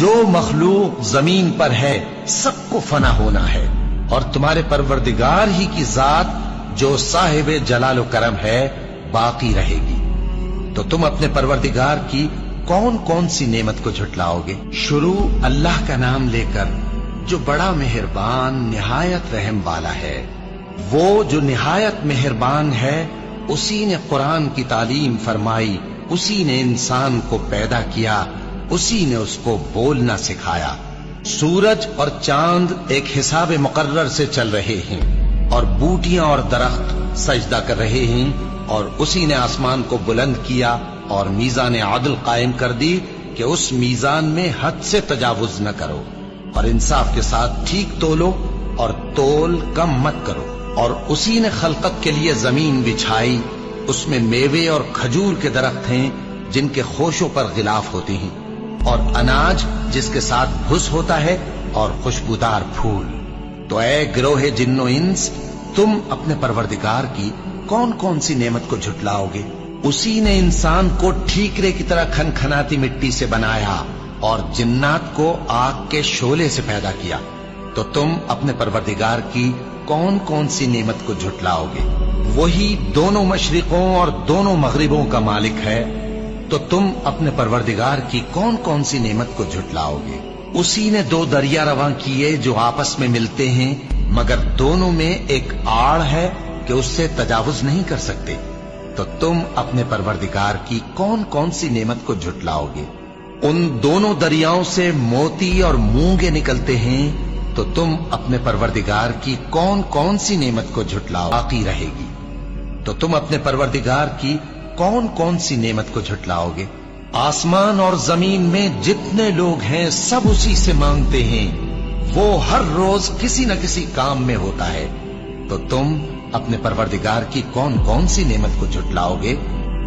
جو مخلوق زمین پر ہے سب کو فنا ہونا ہے، اور تمہارے پروردگار ہی کی ذات جو صاحب جلال و کرم ہے باقی رہے گی۔ تو تم اپنے پروردگار کی کون کون سی نعمت کو جھٹلاؤ گے؟ شروع اللہ کا نام لے کر جو بڑا مہربان نہایت رحم والا ہے۔ وہ جو نہایت مہربان ہے، اسی نے قرآن کی تعلیم فرمائی، اسی نے انسان کو پیدا کیا، اسی نے اس کو بولنا سکھایا۔ سورج اور چاند ایک حساب مقرر سے چل رہے ہیں، اور بوٹیاں اور درخت سجدہ کر رہے ہیں، اور اسی نے آسمان کو بلند کیا اور میزان عدل قائم کر دی کہ اس میزان میں حد سے تجاوز نہ کرو، اور انصاف کے ساتھ ٹھیک تولو اور تول کم مت کرو۔ اور اسی نے خلقت کے لیے زمین بچھائی، اس میں میوے اور کھجور کے درخت ہیں جن کے خوشوں پر غلاف ہوتے ہیں، اور اناج جس کے ساتھ بھس ہوتا ہے، اور خوشبودار پھول۔ تو اے گروہ جن و انس، تم اپنے پروردگار کی کون کون سی نعمت کو جھٹلاؤ گے؟ اسی نے انسان کو ٹھیکرے کی طرح کھنکھناتی مٹی سے بنایا، اور جنات کو آگ کے شعلے سے پیدا کیا۔ تو تم اپنے پروردگار کی کون کون سی نعمت کو جھٹلاؤ گے؟ وہی دونوں مشرقوں اور دونوں مغربوں کا مالک ہے، تو تم اپنے پروردگار کی کون کون سی نعمت کو جھٹلاؤ گے؟ اسی نے دو دریا رواں کیے جو آپس میں ملتے ہیں، مگر دونوں میں ایک آڑ ہے کہ اس سے تجاوز نہیں کر سکتے۔ تو تم اپنے پروردگار کی کون کون سی نعمت کو جھٹلاؤ گے؟ ان دونوں دریاؤں سے موتی اور مونگے نکلتے ہیں، تو تم اپنے پروردگار کی کون کون سی نعمت کو جھٹلاؤ باقی رہے گی؟ تو تم اپنے پروردگار کی کون کون سی نعمت کو جھٹلاؤ گے؟ آسمان اور زمین میں جتنے لوگ ہیں سب اسی سے مانگتے ہیں، وہ ہر روز کسی نہ کسی کام میں ہوتا ہے۔ تو تم اپنے پروردگار کی کون کون سی نعمت کو جھٹلاؤ گے؟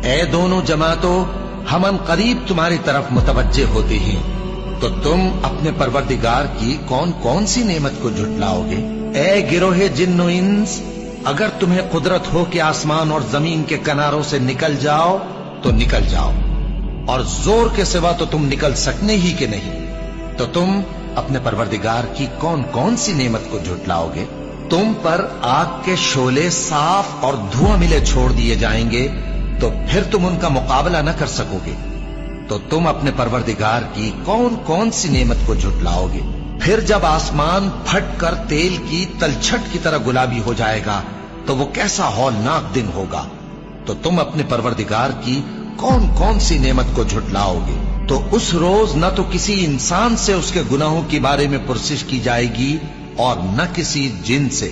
اے دونوں جماعتوں، ہم ان قریب تمہاری طرف متوجہ ہوتے ہیں، تو تم اپنے پروردگار کی کون کون سی نعمت کو جھٹلاؤ گے؟ اے گروہ جن و انس، اگر تمہیں قدرت ہو کہ آسمان اور زمین کے کناروں سے نکل جاؤ تو نکل جاؤ، اور زور کے سوا تو تم نکل سکنے ہی کہ نہیں، تو تم اپنے پروردگار کی کون کون سی نعمت کو جھٹلاؤ گے؟ تم پر آگ کے شعلے صاف اور دھواں ملے چھوڑ دیے جائیں گے، تو پھر تم ان کا مقابلہ نہ کر سکو گے۔ تو تم اپنے پروردگار کی کون کون سی نعمت کو جھٹلاؤ گے؟ پھر جب آسمان پھٹ کر تیل کی تلچھٹ کی طرح گلابی ہو جائے گا تو وہ کیسا ہولناک دن ہوگا۔ تو تم اپنے پروردگار کی کون کون سی نعمت کو جھٹلاؤ گے؟ تو اس روز نہ تو کسی انسان سے اس کے گناہوں کے بارے میں پرسش کی جائے گی اور نہ کسی جن سے۔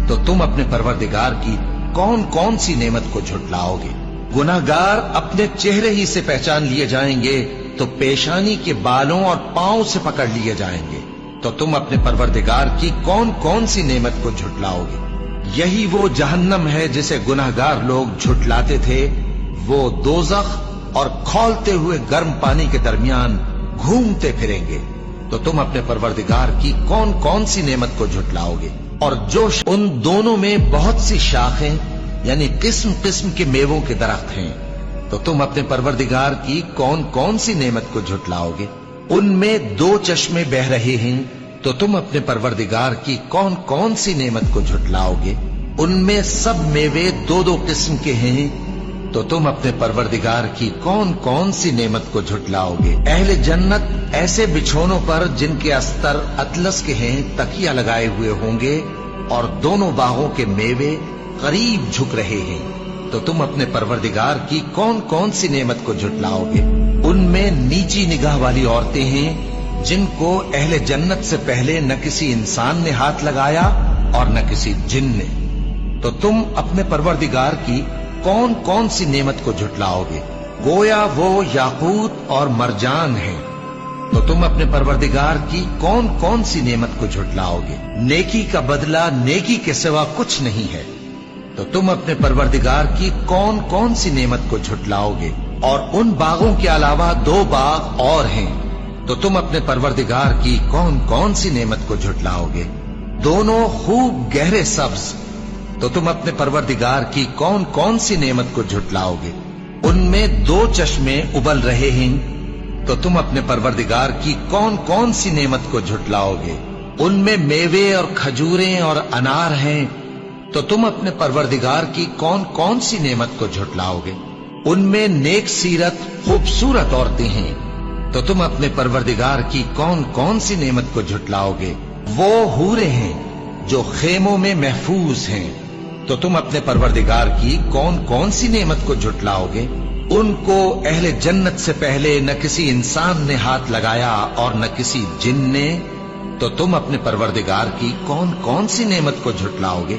تو تم اپنے پروردگار کی کون کون سی نعمت کو جھٹلاؤ گے؟ گناہگار اپنے چہرے ہی سے پہچان لیے جائیں گے تو پیشانی کے بالوں اور پاؤں سے پکڑ لیے جائیں گے۔ تو تم اپنے پروردگار کی کون کون سی نعمت کو جھٹلاؤ گے؟ یہی وہ جہنم ہے جسے گناہگار لوگ جھٹلاتے تھے، وہ دوزخ اور کھولتے ہوئے گرم پانی کے درمیان گھومتے پھریں گے۔ تو تم اپنے پروردگار کی کون کون سی نعمت کو جھٹلاؤ گے؟ اور جو ان دونوں میں بہت سی شاخیں یعنی قسم قسم کے میووں کے درخت ہیں، تو تم اپنے پروردگار کی کون کون سی نعمت کو جھٹلاؤ گے؟ ان میں دو چشمے بہ رہے ہیں، تو تم اپنے پروردگار کی کون کون سی نعمت کو جھٹلاؤ گے؟ ان میں سب میوے دو دو قسم کے ہیں، تو تم اپنے پروردگار کی کون کون سی نعمت کو جھٹلاؤ گے؟ اہل جنت ایسے بچھونوں پر جن کے استر اطلس کے ہیں تکیہ لگائے ہوئے ہوں گے، اور دونوں باغوں کے میوے قریب جھک رہے ہیں، تو تم اپنے پروردگار کی کون کون سی نعمت کو جھٹلاؤ گے؟ ان میں نیچی نگاہ والی عورتیں ہیں جن کو اہل جنت سے پہلے نہ کسی انسان نے ہاتھ لگایا اور نہ کسی جن نے۔ تو تم اپنے پروردگار کی کون کون سی نعمت کو جھٹلاؤ گے؟ گویا وہ یاقوت اور مرجان ہیں، تو تم اپنے پروردگار کی کون کون سی نعمت کو جھٹلاؤ گے؟ نیکی کا بدلہ نیکی کے سوا کچھ نہیں ہے، تو تم اپنے پروردگار کی کون کون سی نعمت کو جھٹلاؤ گے؟ اور ان باغوں کے علاوہ دو باغ اور ہیں، تو تم اپنے پروردگار کی کون کون سی نعمت کو جھٹلاؤ گے؟ دونوں خوب گہرے سبز، تو تم اپنے پروردگار کی کون کون سی نعمت کو جھٹلاؤ گے؟ ان میں دو چشمے ابل رہے ہیں، تو تم اپنے پروردگار کی کون کون سی نعمت کو جھٹلاؤگے؟ ان میں میوے اور کھجوریں اور انار ہیں، تو تم اپنے پروردگار کی کون کون سی نعمت کو جھٹلاؤگے؟ ان میں نیک سیرت خوبصورت عورتیں ہیں، تو تم اپنے پروردگار کی کون کون سی نعمت کو جھٹلاؤگے؟ وہ حوریں ہیں جو خیموں میں محفوظ ہیں، تو تم اپنے پروردگار کی کون کون سی نعمت کو جھٹلاؤگے؟ ان کو اہل جنت سے پہلے نہ کسی انسان نے ہاتھ لگایا اور نہ کسی جن نے، تو تم اپنے پروردگار کی کون کون سی نعمت کو جھٹلاؤگے؟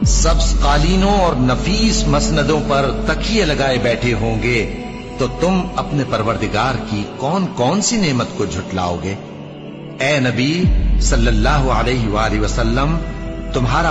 سبز قالینوں اور نفیس مسندوں پر تکیے لگائے بیٹھے ہوں گے، تو تم اپنے پروردگار کی کون کون سی نعمت کو جھٹلاؤگے؟ اے نبی صلی اللہ علیہ وآلہ وسلم، تمہارا